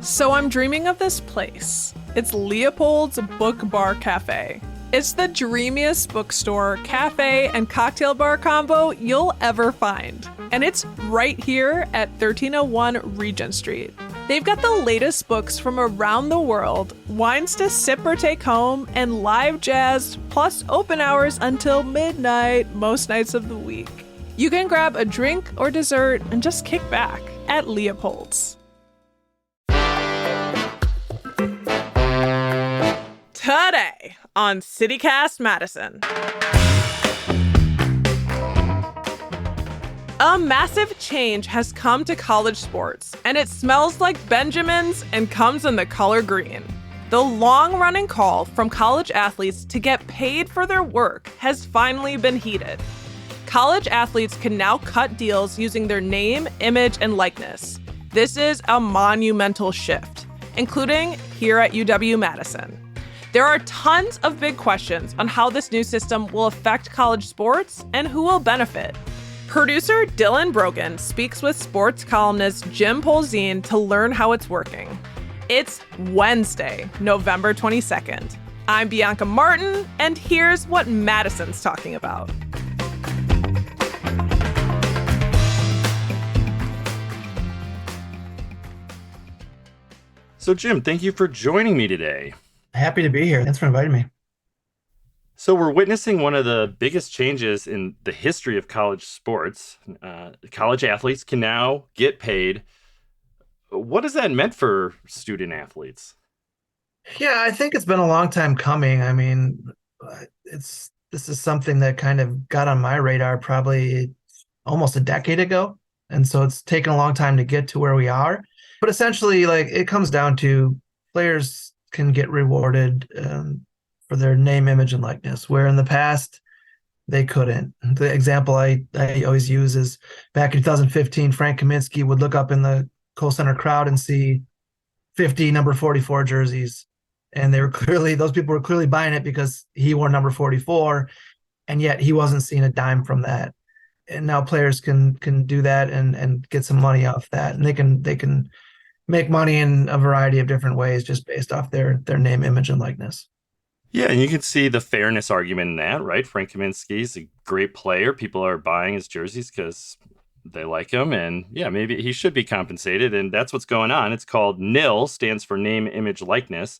So I'm dreaming of this place. It's Leopold's Book Bar Cafe. It's the dreamiest bookstore, cafe, and cocktail bar combo you'll ever find. And it's right here at 1301 Regent Street. They've got the latest books from around the world, wines to sip or take home, and live jazz, plus open hours until midnight most nights of the week. You can grab a drink or dessert and just kick back at Leopold's. Today on CityCast Madison. A massive change has come to college sports, and it smells like Benjamins and comes in the color green. The long-running call from college athletes to get paid for their work has finally been heeded. College athletes can now cut deals using their name, image, and likeness. This is a monumental shift, including here at UW-Madison. There are tons of big questions on how this new system will affect college sports and who will benefit. Producer Dylan Brogan speaks with sports columnist Jim Polzine to learn how it's working. It's Wednesday, November 22nd. I'm Bianca Martin, and here's what Madison's talking about. So Jim, thank you for joining me today. Happy to be here. Thanks for inviting me. So we're witnessing one of the biggest changes in the history of college sports. College athletes can now get paid. What has that meant for student athletes? Yeah, I think it's been a long time coming. I mean, this is something that kind of got on my radar probably almost a decade ago. And so it's taken a long time to get to where we are. But essentially, like, it comes down to players can get rewarded for their name, image, and likeness, where in the past they couldn't. The example I always use is back in 2015, Frank Kaminsky would look up in the Kohl Center crowd and see 50 number 44 jerseys. And those people were clearly buying it because he wore number 44, and yet he wasn't seeing a dime from that. And now players can do that and get some money off that. And they can make money in a variety of different ways just based off their name, image, and likeness. Yeah, and you can see the fairness argument in that, right? Frank Kaminsky's a great player. People are buying his jerseys because they like him. And yeah, maybe he should be compensated. And that's what's going on. It's called NIL, stands for name, image, likeness.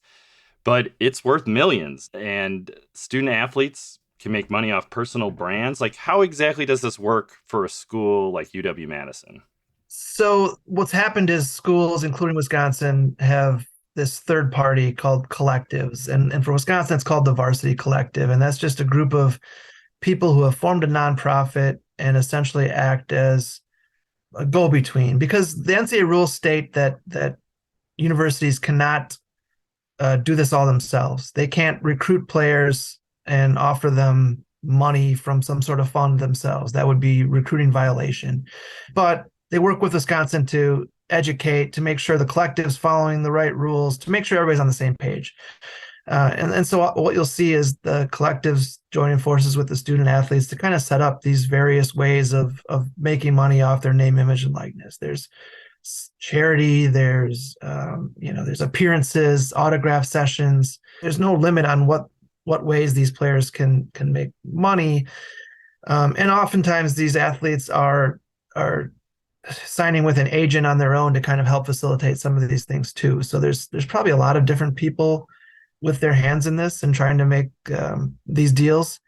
But it's worth millions. And student athletes can make money off personal brands. Like, how exactly does this work for a school like UW-Madison? So what's happened is schools, including Wisconsin, have this third party called collectives. And for Wisconsin, it's called the Varsity Collective. And that's just a group of people who have formed a nonprofit and essentially act as a go-between. Because the NCAA rules state that universities cannot do this all themselves. They can't recruit players and offer them money from some sort of fund themselves. That would be recruiting violation. But they work with Wisconsin to educate, to make sure the collective's following the right rules, to make sure everybody's on the same page. And so what you'll see is the collectives joining forces with the student athletes to kind of set up these various ways of making money off their name, image, and likeness. There's charity, there's appearances, autograph sessions. There's no limit on what ways these players can make money. And oftentimes these athletes are signing with an agent on their own to kind of help facilitate some of these things too. So there's probably a lot of different people with their hands in this and trying to make these deals.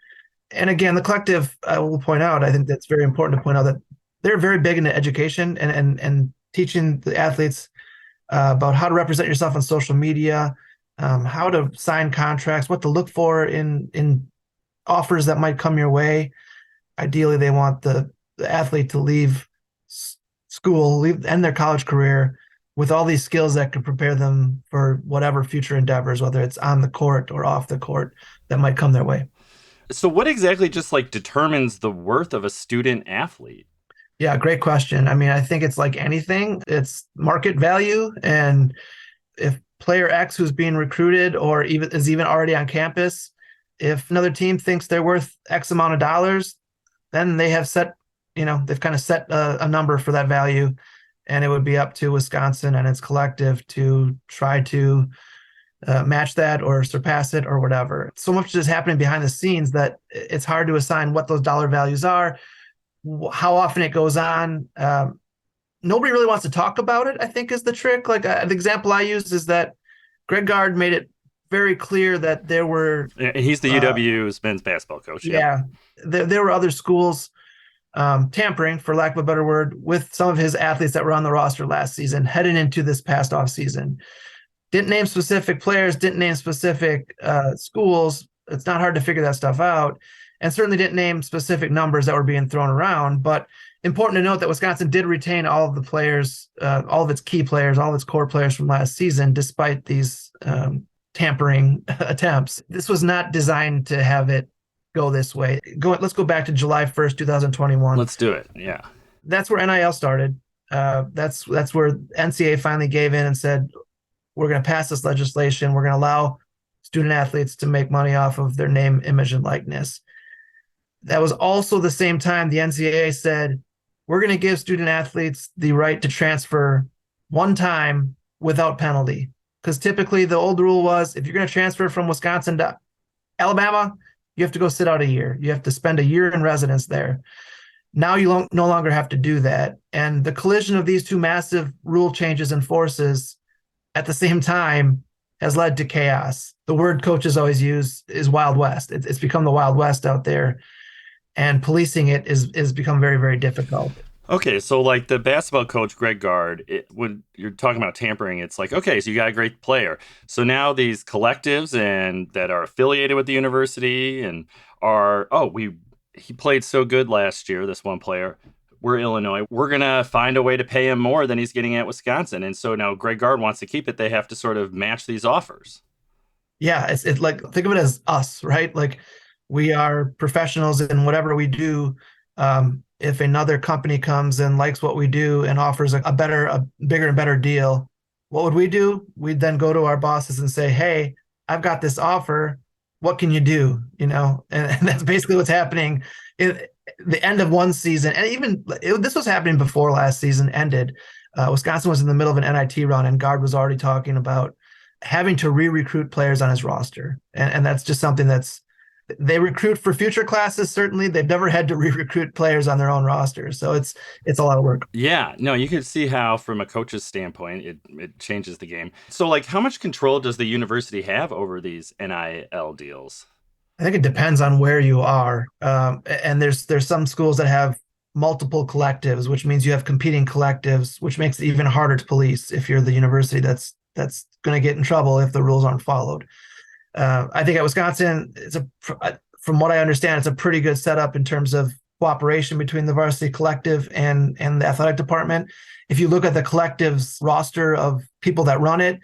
And again, the collective, I will point out, I think that's very important to point out that they're very big into education and teaching the athletes about how to represent yourself on social media, how to sign contracts, what to look for in offers that might come your way. Ideally, they want the athlete to leave school, end their college career with all these skills that could prepare them for whatever future endeavors, whether it's on the court or off the court, that might come their way. So what exactly determines the worth of a student athlete? Yeah, great question. I mean, I think it's like anything. It's market value. And if player X who's being recruited or is even already on campus, if another team thinks they're worth X amount of dollars, then they have set, they've kind of set a number for that value. and it would be up to Wisconsin and its collective to try to match that or surpass it or whatever. So much is happening behind the scenes that it's hard to assign what those dollar values are, how often it goes on. Nobody really wants to talk about it, I think, is the trick. Like the example I use is that Greg Gard made it very clear that there were... He's the UW's men's basketball coach. Yeah. There were other schools tampering, for lack of a better word, with some of his athletes that were on the roster last season, heading into this past off season. Didn't name specific players, didn't name specific schools. It's not hard to figure that stuff out. And certainly didn't name specific numbers that were being thrown around. But important to note that Wisconsin did retain all of the players, all of its key players, all of its core players from last season, despite these tampering attempts. This was not designed to have it go this way. Let's go back to July 1st, 2021. Let's do it. Yeah. That's where NIL started. That's where NCAA finally gave in and said, we're going to pass this legislation. We're going to allow student athletes to make money off of their name, image, and likeness. That was also the same time the NCAA said, we're going to give student athletes the right to transfer one time without penalty. Because typically the old rule was, if you're going to transfer from Wisconsin to Alabama, you have to go sit out a year. You have to spend a year in residence there. Now you no longer have to do that. And the collision of these two massive rule changes and forces at the same time has led to chaos. The word coaches always use is Wild West. It's become the Wild West out there, and policing it is become very, very difficult. Okay, so like the basketball coach, Greg Gard, when you're talking about tampering, it's like, okay, so you got a great player. So now these collectives and that are affiliated with the university and he played so good last year, this one player. We're Illinois. We're going to find a way to pay him more than he's getting at Wisconsin. And so now Greg Gard wants to keep it. They have to sort of match these offers. Yeah, it's like, think of it as us, right? Like we are professionals in whatever we do. If another company comes and likes what we do and offers a bigger and better deal, what would we do? We'd then go to our bosses and say, hey, I've got this offer. What can you do? And that's basically what's happening. The end of one season, and even this was happening before last season ended. Wisconsin was in the middle of an NIT run, and Gard was already talking about having to re-recruit players on his roster. And that's just something they recruit for future classes. Certainly, they've never had to re-recruit players on their own roster. So it's a lot of work. Yeah, no, you can see how, from a coach's standpoint, it changes the game. So, like, how much control does the university have over these NIL deals? I think it depends on where you are. And there's some schools that have multiple collectives, which means you have competing collectives, which makes it even harder to police if you're the university that's going to get in trouble if the rules aren't followed. I think at Wisconsin, from what I understand, it's a pretty good setup in terms of cooperation between the varsity collective and the athletic department. If you look at the collective's roster of people that run it,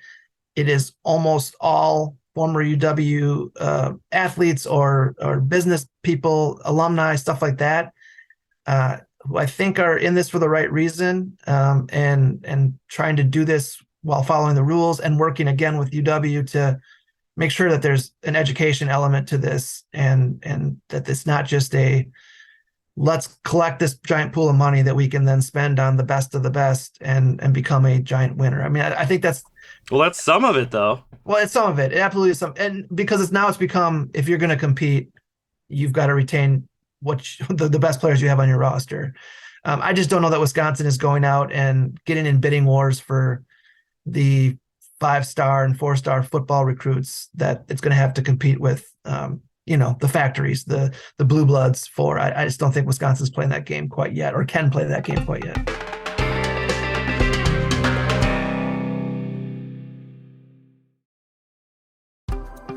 it is almost all former UW athletes or business people, alumni, stuff like that, who I think are in this for the right reason, and trying to do this while following the rules and working again with UW to make sure that there's an education element to this, and that it's not just let's collect this giant pool of money that we can then spend on the best of the best and become a giant winner. I mean, I think that's... Well, that's some of it, though. Well, it's some of it. It absolutely is some. And because it's become, if you're going to compete, you've got to retain the best players you have on your roster. I just don't know that Wisconsin is going out and getting in bidding wars for the 5-star and 4-star football recruits that it's going to have to compete with, the factories, the blue bloods for. I just don't think Wisconsin's playing that game quite yet, or can play that game quite yet.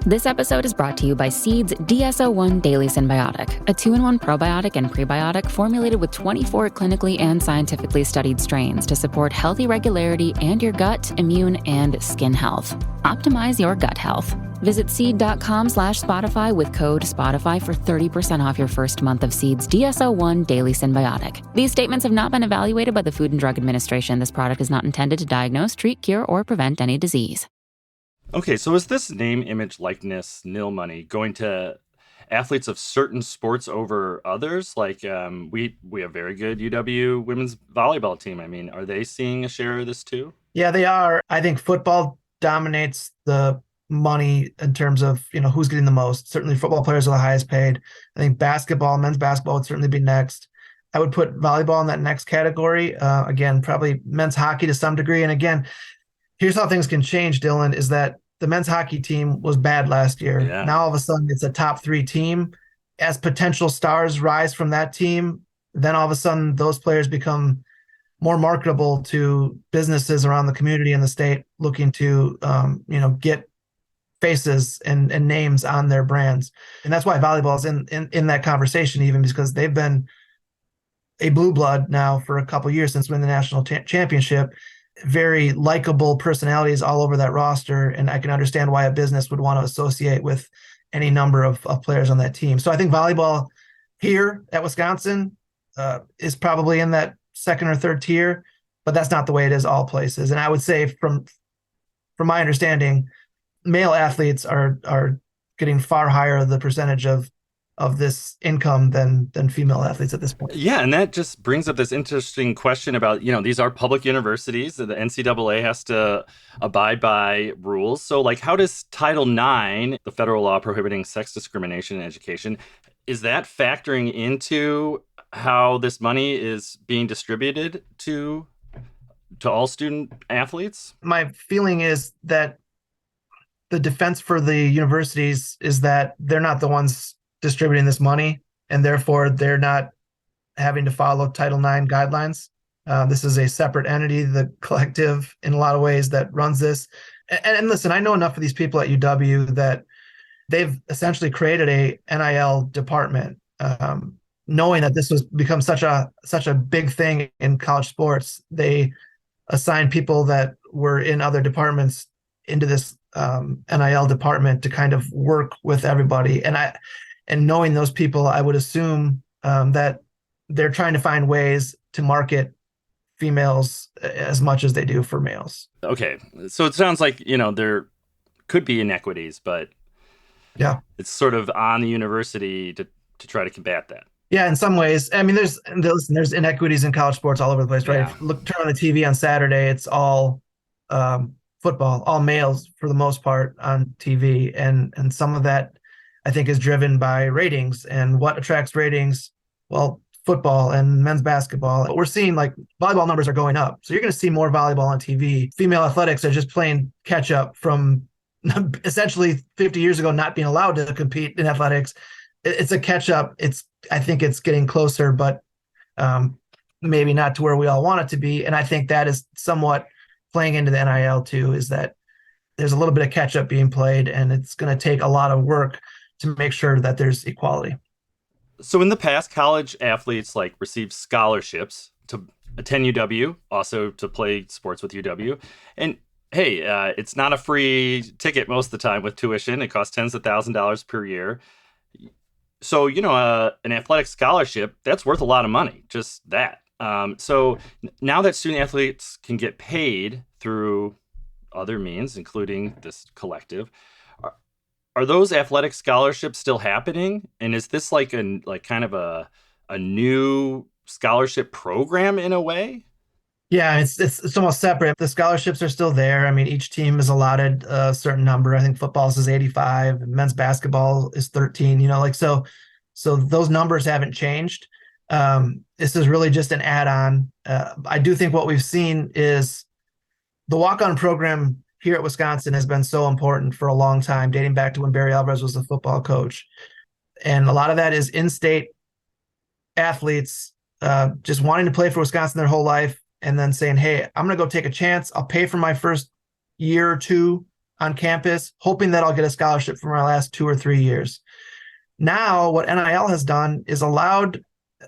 This episode is brought to you by Seed's DSO1 Daily Symbiotic, a 2-in-1 probiotic and prebiotic formulated with 24 clinically and scientifically studied strains to support healthy regularity and your gut, immune, and skin health. Optimize your gut health. Visit seed.com/Spotify with code Spotify for 30% off your first month of Seed's DSO1 Daily Symbiotic. These statements have not been evaluated by the Food and Drug Administration. This product is not intended to diagnose, treat, cure, or prevent any disease. Okay, so is this name, image, likeness, nil money going to athletes of certain sports over others? Like we have very good UW women's volleyball team. I mean, are they seeing a share of this too? Yeah, they are. I think football dominates the money in terms of, who's getting the most. Certainly football players are the highest paid. I think basketball, men's basketball would certainly be next. I would put volleyball in that next category. Again, probably men's hockey to some degree. And again, here's how things can change, Dylan, is that the men's hockey team was bad last year. Yeah. Now all of a sudden it's a top 3 team. As potential stars rise from that team, then all of a sudden those players become more marketable to businesses around the community and the state looking to, get faces and names on their brands. And that's why volleyball is in that conversation, even because they've been a blue blood now for a couple of years since winning the national championship. Very likable personalities all over that roster. And I can understand why a business would want to associate with any number of players on that team. So I think volleyball here at Wisconsin is probably in that second or third tier, but that's not the way it is all places. And I would say from my understanding, male athletes are getting far higher the percentage of this income than female athletes at this point. Yeah, and that just brings up this interesting question about, these are public universities. The NCAA has to abide by rules. So, like, how does Title IX, the federal law prohibiting sex discrimination in education, is that factoring into how this money is being distributed to all student athletes? My feeling is that the defense for the universities is that they're not the ones distributing this money, and therefore they're not having to follow Title IX guidelines. This is a separate entity, the collective, in a lot of ways, that runs this. And listen, I know enough of these people at UW that they've essentially created a NIL department, knowing that this was become such a big thing in college sports. They assigned people that were in other departments into this NIL department to kind of work with everybody. And knowing those people, I would assume that they're trying to find ways to market females as much as they do for males. Okay. So it sounds like, there could be inequities, but yeah, it's sort of on the university to try to combat that. Yeah, in some ways. I mean, there's inequities in college sports all over the place, right? Yeah. If you turn on the TV on Saturday, it's all football, all males for the most part on TV. And some of that, I think, is driven by ratings. And what attracts ratings? Well, football and men's basketball. But we're seeing, like, volleyball numbers are going up. So you're going to see more volleyball on TV. Female athletics are just playing catch up from essentially 50 years ago not being allowed to compete in athletics. It's a catch up. I think it's getting closer, but maybe not to where we all want it to be. And I think that is somewhat playing into the NIL too, is that there's a little bit of catch up being played, and it's going to take a lot of work to make sure that there's equality. So in the past, college athletes received scholarships to attend UW, also to play sports with UW. And hey, it's not a free ticket most of the time with tuition. It costs tens of thousands of dollars per year. So, an athletic scholarship, that's worth a lot of money, just that. So now that student athletes can get paid through other means, including this collective, are those athletic scholarships still happening? And is this kind of a new scholarship program in a way? Yeah, it's almost separate. The scholarships are still there. I mean, each team is allotted a certain number. I think football is 85, and men's basketball is 13. So those numbers haven't changed. This is really just an add-on. I do think what we've seen is the walk-on program here at Wisconsin has been so important for a long time, dating back to when Barry Alvarez was the football coach. And a lot of that is in-state athletes just wanting to play for Wisconsin their whole life, and then saying, hey, I'm going to go take a chance. I'll pay for my first year or two on campus, hoping that I'll get a scholarship for my last 2 or 3 years. Now, what NIL has done is allowed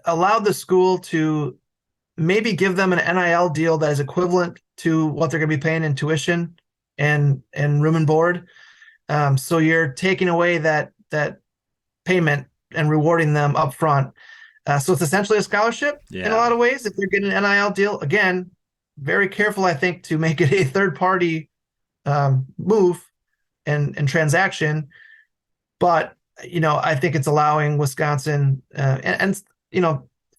the school to maybe give them an NIL deal that is equivalent to what they're going to be paying in tuition and room and board. So you're taking away that payment and rewarding them up front. So it's essentially a scholarship in a lot of ways. If they're getting an NIL deal, again, very careful, I think, to make it a third-party move and transaction. But I think it's allowing Wisconsin and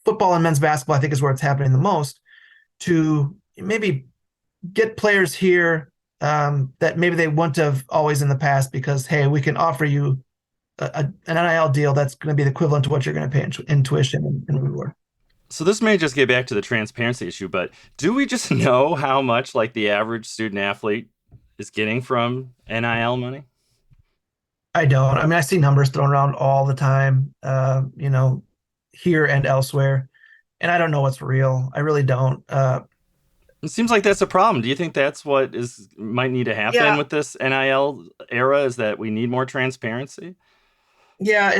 football and men's basketball, I think, is where it's happening the most, to maybe get players here that maybe they wouldn't have always in the past because, hey, we can offer you an NIL deal that's going to be the equivalent to what you're going to pay in tuition and reward. So this may just get back to the transparency issue, but do we just know how much like the average student athlete is getting from NIL money? I don't. I mean, I see numbers thrown around all the time, here and elsewhere, and I don't know what's real. I really don't. It seems like that's a problem. Do you think that's what might need to happen with this NIL era, is that we need more transparency? Yeah,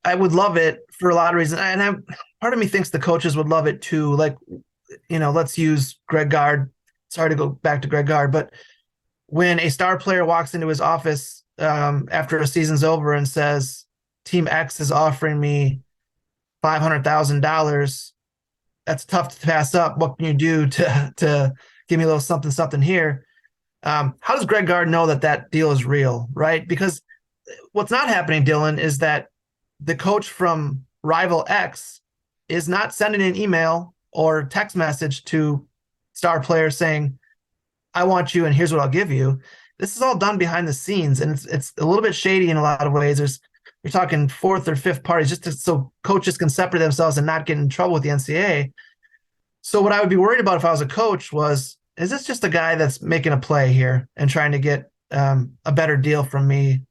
I would love it for a lot of reasons. And part of me thinks the coaches would love it too. Like, let's use Greg Gard. Sorry to go back to Greg Gard, but when a star player walks into his office after a season's over and says, Team X is offering me $500,000, that's tough to pass up. What can you do to give me a little something here? How does Greg Gard know that deal is real, right? Because what's not happening, Dylan, is that the coach from rival X is not sending an email or text message to star players saying, I want you and here's what I'll give you. This is all done behind the scenes, and it's a little bit shady in a lot of ways. You're talking fourth or fifth parties so coaches can separate themselves and not get in trouble with the NCAA. So what I would be worried about if I was a coach is this just a guy that's making a play here and trying to get a better deal from me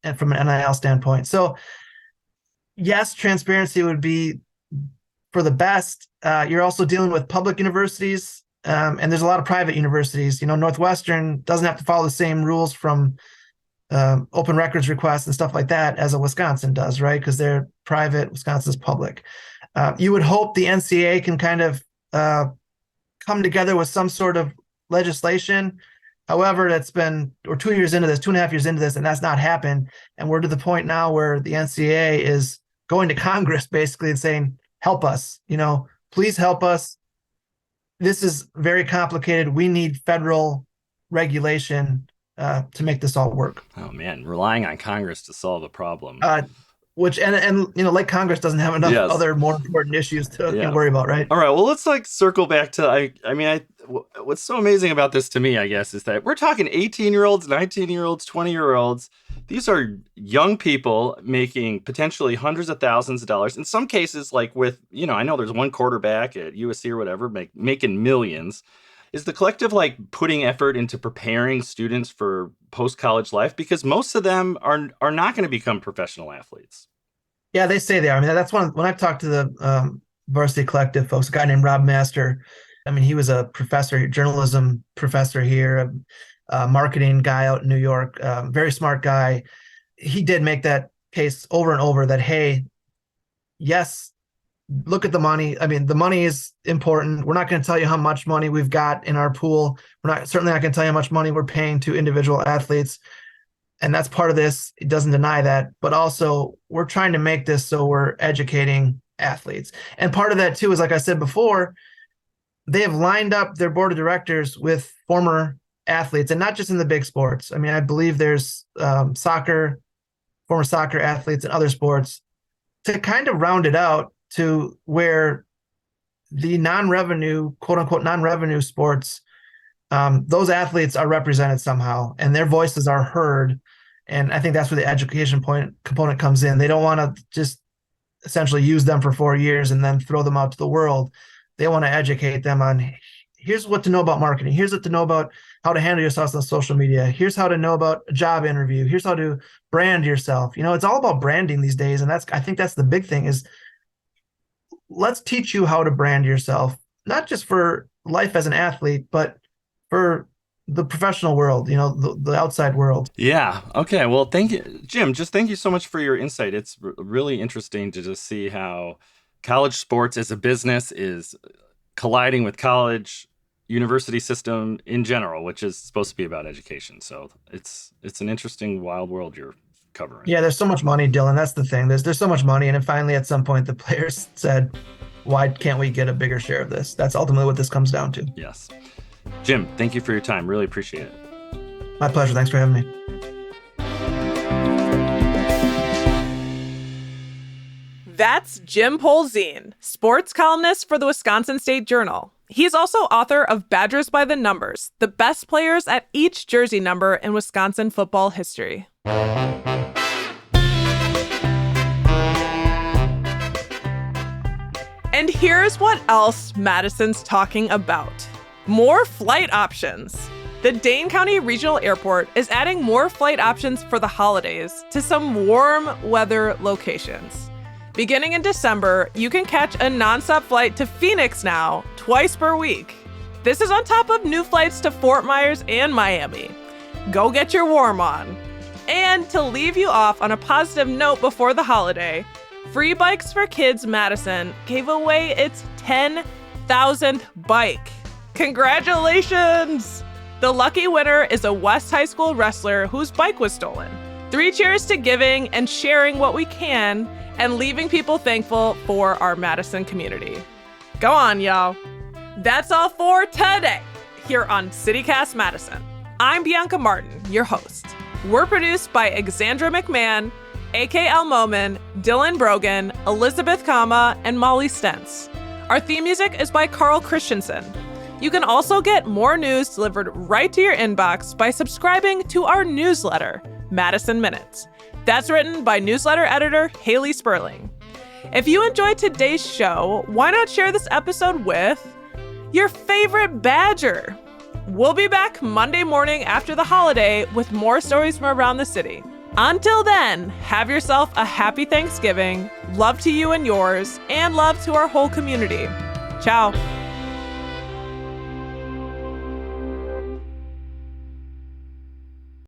and from an NIL standpoint? So yes, transparency would be for the best. You're also dealing with public universities, and there's a lot of private universities. Northwestern doesn't have to follow the same rules from open records requests and stuff like that as a Wisconsin does, right? Because they're private, Wisconsin's public. You would hope the NCAA can kind of come together with some sort of legislation. However, that's been, we're 2.5 years into this, and that's not happened. And we're to the point now where the NCAA is going to Congress basically and saying, help us, please help us. This is very complicated. We need federal regulation to make this all work. Oh man, relying on Congress to solve a problem. Which like Congress doesn't have enough other more important issues to worry about, right? All right. Well, let's circle back to what's so amazing about this to me, I guess, is that we're talking 18-year-olds, 19-year-olds, 20-year-olds. These are young people making potentially hundreds of thousands of dollars. In some cases, like with, I know there's one quarterback at USC or whatever making millions. Is the collective putting effort into preparing students for post-college life? Because most of them are not going to become professional athletes. Yeah, they say they are. I mean, that's when I've talked to the Varsity Collective folks, a guy named Rob Master. I mean, he was a professor, journalism professor here, a marketing guy out in New York, very smart guy. He did make that case over and over that, hey, yes, look at the money. I mean, the money is important. We're not going to tell you how much money we've got in our pool. We're certainly not going to tell you how much money we're paying to individual athletes. And that's part of this. It doesn't deny that. But also, we're trying to make this so we're educating athletes. And part of that, too, is like I said before, they have lined up their board of directors with former athletes, and not just in the big sports. I mean, I believe there's former soccer athletes and other sports, to kind of round it out to where the non-revenue, quote unquote, non-revenue sports, those athletes are represented somehow and their voices are heard. And I think that's where the education component comes in. They don't want to just essentially use them for 4 years and then throw them out to the world. They want to educate them on, here's what to know about marketing. Here's what to know about how to handle yourself on social media. Here's how to know about a job interview. Here's how to brand yourself. It's all about branding these days. And I think that's the big thing is, let's teach you how to brand yourself, not just for life as an athlete, but for the professional world, the outside world. Yeah. Okay. Well, thank you, Jim. Just thank you so much for your insight. It's really interesting to just see how college sports as a business is colliding with college university system in general, which is supposed to be about education. So it's an interesting, wild world you're covering. Yeah, there's so much money, Dylan. That's the thing. There's so much money. And then finally, at some point, the players said, why can't we get a bigger share of this? That's ultimately what this comes down to. Yes. Jim, thank you for your time. Really appreciate it. My pleasure. Thanks for having me. That's Jim Polzine, sports columnist for the Wisconsin State Journal. He's also author of Badgers by the Numbers, the best players at each jersey number in Wisconsin football history. And here's what else Madison's talking about. More flight options. The Dane County Regional Airport is adding more flight options for the holidays to some warm weather locations. Beginning in December, you can catch a nonstop flight to Phoenix now, twice per week. This is on top of new flights to Fort Myers and Miami. Go get your warm on. And to leave you off on a positive note before the holiday, Free Bikes for Kids Madison gave away its 10,000th bike. Congratulations! The lucky winner is a West High School wrestler whose bike was stolen. 3 cheers to giving and sharing what we can and leaving people thankful for our Madison community. Go on, y'all. That's all for today here on CityCast Madison. I'm Bianca Martin, your host. We're produced by Exandra McMahon, A.K. Elmoman, Dylan Brogan, Elizabeth Kama, and Molly Stentz. Our theme music is by Carl Christensen. You can also get more news delivered right to your inbox by subscribing to our newsletter, Madison Minutes. That's written by newsletter editor Haley Sperling. If you enjoyed today's show, why not share this episode with your favorite Badger? We'll be back Monday morning after the holiday with more stories from around the city. Until then, have yourself a happy Thanksgiving, love to you and yours, and love to our whole community. Ciao.